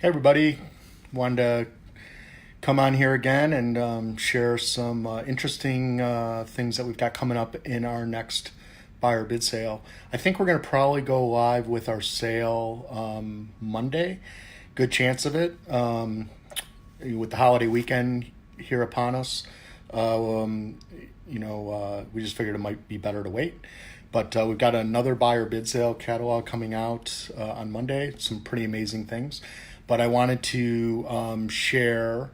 Hey everybody, wanted to come on here again and share some interesting things that we've got coming up in our next buyer bid sale. I think we're going to probably go live with our sale Monday. Good chance of it with the holiday weekend here upon us. We just figured it might be better to wait. But we've got another buyer bid sale catalog coming out on Monday. Some pretty amazing things. But I wanted to share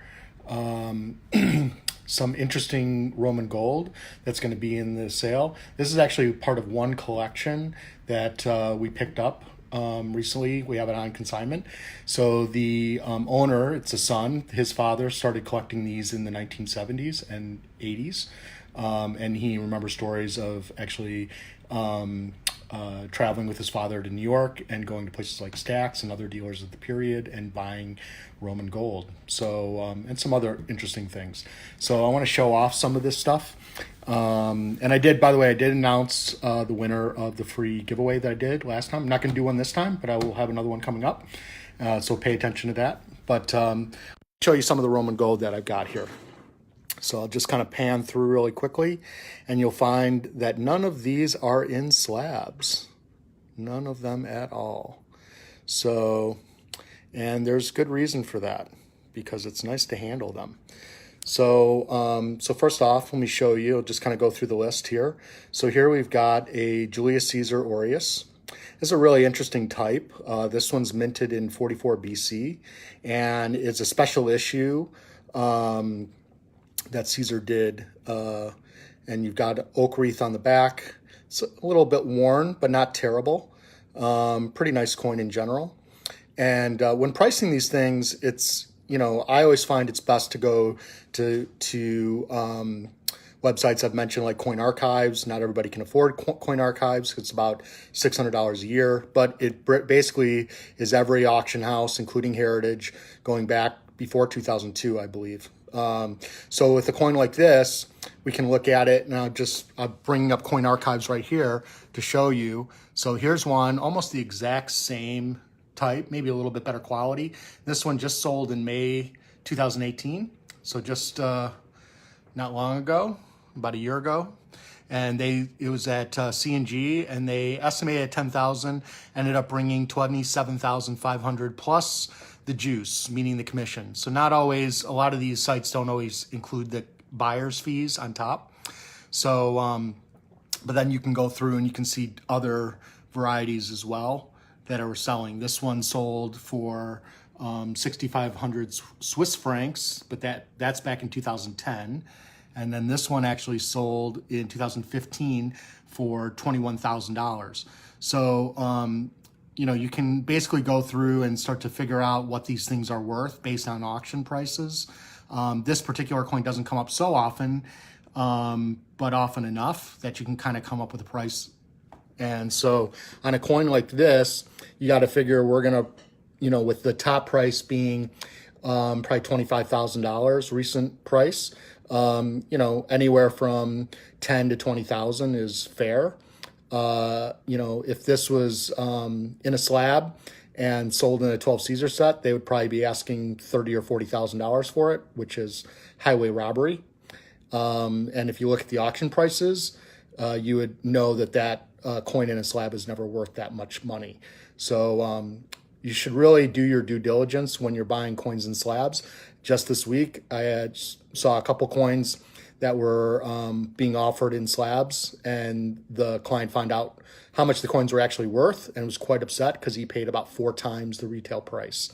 some interesting Roman gold that's going to be in the sale. This is actually part of one collection that we picked up recently. We have it on consignment. So the owner, it's a son, his father started collecting these in the 1970s and 80s. And he remembers stories of actually traveling with his father to New York and going to places like Stax and other dealers of the period and buying Roman gold. So, and some other interesting things. So I want to show off some of this stuff. And I did, by the way, I did announce the winner of the free giveaway that I did last time. I'm not going to do one this time, but I will have another one coming up. So pay attention to that. But show you some of the Roman gold that I've got here. So I'll just kind of pan through really quickly, and you'll find that none of these are in slabs. None of them at all. So, and there's good reason for that, because it's nice to handle them. So, so first off, let me show you, I'll just kind of go through the list here. So here we've got a Julius Caesar Aureus. This is a really interesting type. This one's minted in 44 BC, and it's a special issue that Caesar did, and you've got oak wreath on the back. It's a little bit worn, but not terrible. Pretty nice coin in general. And when pricing these things, it's, I always find it's best to go to websites I've mentioned, like Coin Archives. Not everybody can afford Coin Archives. It's about $600 a year, but it basically is every auction house, including Heritage, going back before 2002, I believe. So with a coin like this, we can look at it, and I'm bringing up Coin Archives right here to show you. So here's one, almost the exact same type, maybe a little bit better quality. This one just sold in May 2018, so just not long ago, about a year ago. And it was at C&G, and they estimated 10,000, ended up bringing 27,500 plus the juice, meaning the commission. So not always, a lot of these sites don't always include the buyer's fees on top. So, but then you can go through and you can see other varieties as well that are selling. This one sold for 6,500 Swiss francs, but that's back in 2010. And then this one actually sold in 2015 for $21,000. So, you can basically go through and start to figure out what these things are worth based on auction prices. This particular coin doesn't come up so often, but often enough that you can kind of come up with a price. And so on a coin like this, you got to figure we're going to, with the top price being probably $25,000 recent price, anywhere from 10 to 20,000 is fair. If this was in a slab and sold in a 12 Caesar set, they would probably be asking $30,000 or $40,000 for it, which is highway robbery. And if you look at the auction prices, you would know that coin in a slab is never worth that much money. So you should really do your due diligence when you're buying coins in slabs. Just this week, I saw a couple coins that were being offered in slabs, and the client found out how much the coins were actually worth and was quite upset because he paid about 4 times the retail price.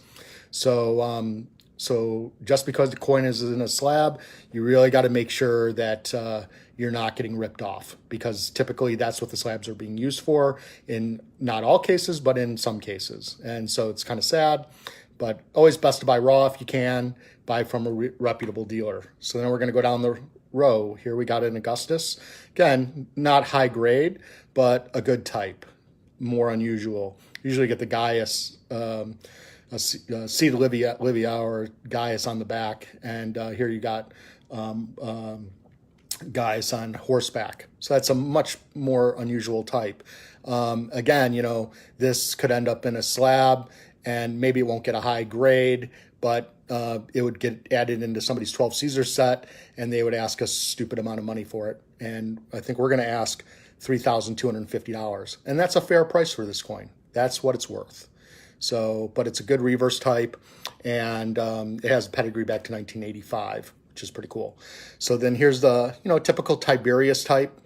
So, so just because the coin is in a slab, you really got to make sure that you're not getting ripped off, because typically that's what the slabs are being used for in not all cases, but in some cases. And so it's kind of sad, but always best to buy raw if you can, buy from a reputable dealer. So then we're going to go down the row. Here we got an Augustus. Again, not high grade, but a good type, more unusual. Usually get the Gaius, C. Livia or Gaius on the back. And here you got Gaius on horseback. So that's a much more unusual type. Again, this could end up in a slab, and maybe it won't get a high grade, but it would get added into somebody's 12 Caesar set, and they would ask us a stupid amount of money for it. And I think we're going to ask $3,250, and that's a fair price for this coin. That's what it's worth. So, but it's a good reverse type, and it has a pedigree back to 1985, which is pretty cool. So then here's the typical Tiberius type.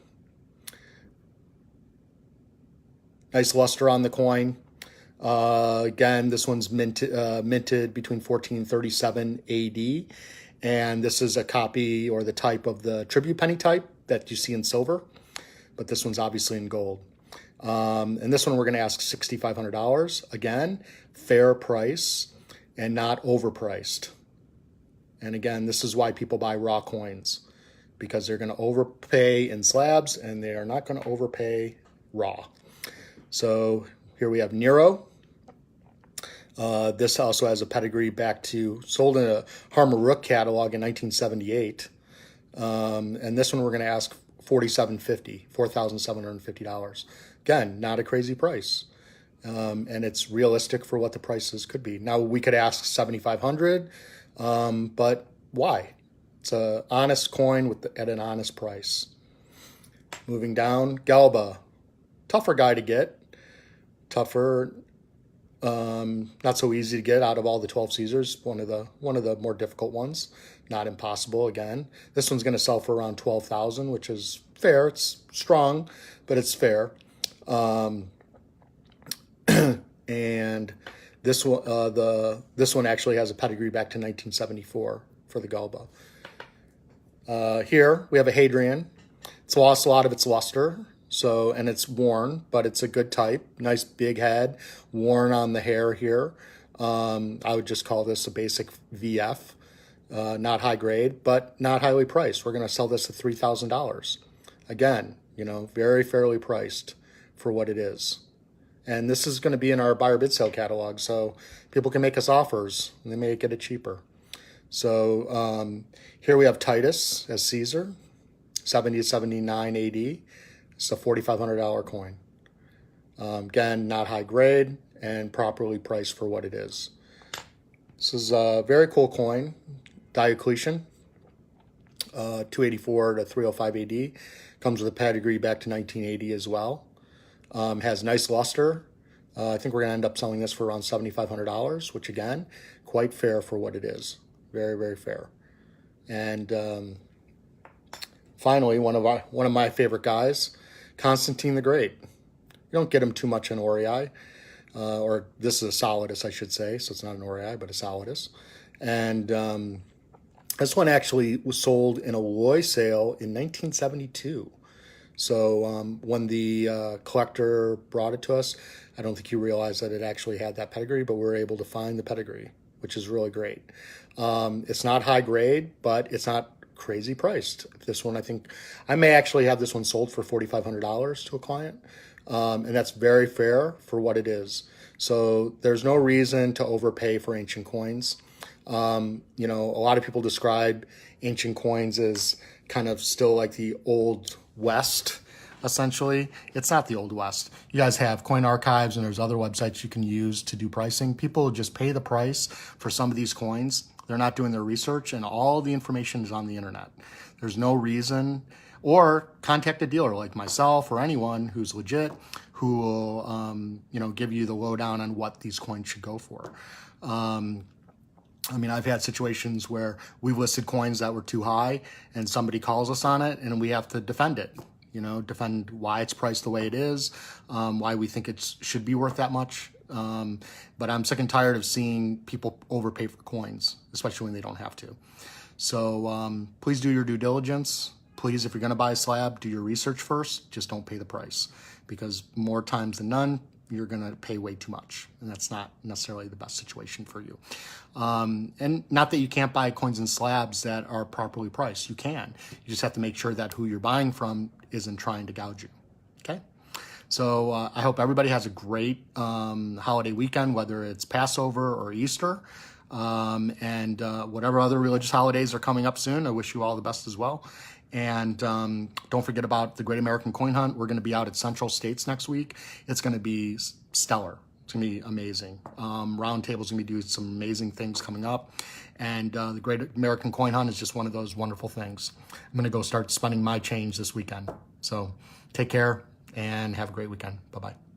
Nice luster on the coin. Again, this one's minted between 1437 AD, and this is a copy or the type of the tribute penny type that you see in silver, but this one's obviously in gold. And this one we're going to ask $6,500. Again, fair price and not overpriced. And again, this is why people buy raw coins, because they're going to overpay in slabs and they are not going to overpay raw. So here we have Nero. This also has a pedigree back to, sold in a Harmer Rook catalog in 1978. And this one we're going to ask $4,750. Again, not a crazy price. And it's realistic for what the prices could be. Now we could ask $7,500, but why? It's an honest coin at an honest price. Moving down, Galba. Tougher guy to get. Tougher, not so easy to get out of all the 12 Caesars. One of the more difficult ones. Not impossible again. This one's going to sell for around $12,000, which is fair. It's strong, but it's fair. And this one, this one actually has a pedigree back to 1974 for the Galba. Here we have a Hadrian. It's lost a lot of its luster. So, and it's worn, but it's a good type. Nice big head, worn on the hair here. I would just call this a basic VF. Not high grade, but not highly priced. We're going to sell this at $3,000. Again, very fairly priced for what it is. And this is going to be in our buyer bid sale catalog, so people can make us offers, and they may get it cheaper. So here we have Titus as Caesar, 70 to 79 AD. It's a $4,500 coin. Again, not high grade and properly priced for what it is. This is a very cool coin, Diocletian, 284 to 305 AD. Comes with a pedigree back to 1980 as well. Has nice luster. I think we're going to end up selling this for around $7,500, which again, quite fair for what it is. Very, very fair. And finally, one of my favorite guys, Constantine the Great. You don't get him too much in Orei, or this is a Solidus, I should say. So it's not an Orei, but a Solidus. And this one actually was sold in a Loy sale in 1972. So when the collector brought it to us, I don't think he realized that it actually had that pedigree, but we were able to find the pedigree, which is really great. It's not high grade, but it's not crazy priced. This one, I think, I may actually have this one sold for $4,500 to a client. And that's very fair for what it is. So there's no reason to overpay for ancient coins. A lot of people describe ancient coins as kind of still like the old West, essentially. It's not the old West. You guys have coin archives and there's other websites you can use to do pricing. People just pay the price for some of these coins. They're not doing their research, and all the information is on the internet. There's no reason, or contact a dealer like myself or anyone who's legit, who will, give you the lowdown on what these coins should go for. I've had situations where we've listed coins that were too high and somebody calls us on it and we have to defend it, defend why it's priced the way it is, why we think it should be worth that much. But I'm sick and tired of seeing people overpay for coins, especially when they don't have to. So please do your due diligence. Please, if you're going to buy a slab, do your research first. Just don't pay the price, because more times than none, you're going to pay way too much. And that's not necessarily the best situation for you. And not that you can't buy coins and slabs that are properly priced. You can. You just have to make sure that who you're buying from isn't trying to gouge you. Okay? So I hope everybody has a great holiday weekend, whether it's Passover or Easter. And whatever other religious holidays are coming up soon, I wish you all the best as well. And don't forget about the Great American Coin Hunt. We're going to be out at Central States next week. It's going to be stellar. It's going to be amazing. Roundtable's going to be doing some amazing things coming up. And the Great American Coin Hunt is just one of those wonderful things. I'm going to go start spending my change this weekend. So take care and have a great weekend. Bye-bye.